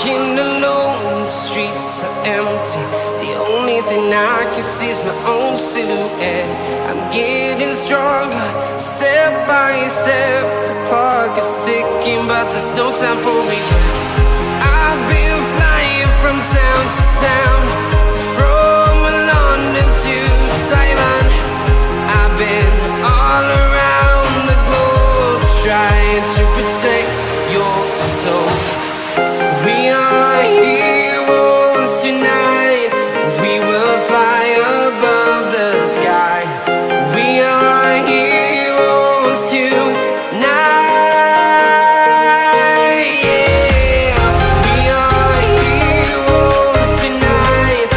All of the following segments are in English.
walking alone, the streets are empty. The only thing I can see is my own silhouette. I'm getting stronger, step by step. The clock is ticking, but there's no time for regrets. I've been flying from town to town, from London to Taiwan. I've been all around the globe, trying to protect your soul. We are heroes tonight. We will fly above the sky. We are heroes tonight. Yeah. We are heroes tonight.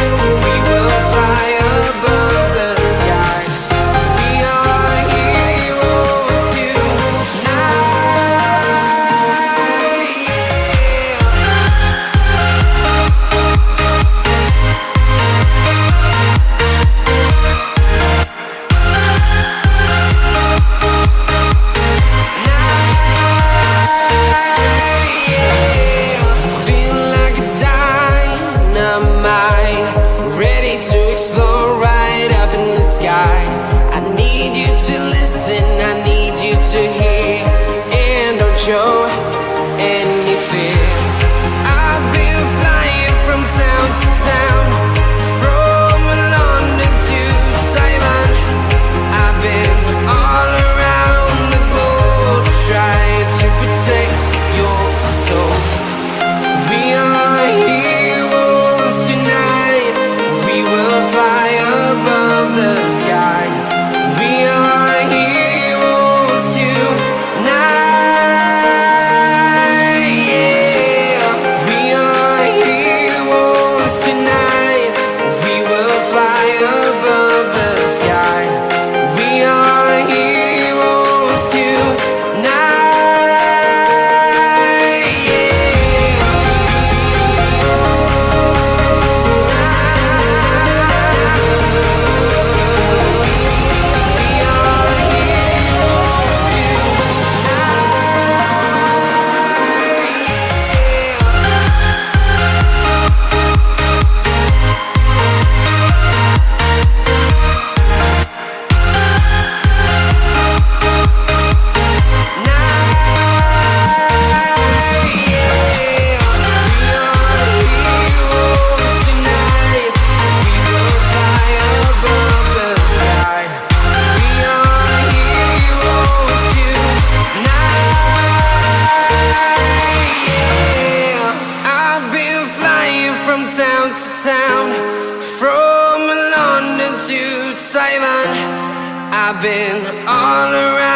We will fly above the sky. We are heroes tonight. Ready to explore right up in the sky. I need you to listen, I need you to hear, and don't show any fear. I've been flying from town to town, from London to Taiwan. I've been all around the globe, trying to protect your soul. We are heroes tonight. We will fly above the sky. We are heroes tonight. Yeah. We are heroes tonight. We will fly above the sky. We are heroes tonight. From town to town, from London to Taiwan, I've been all around.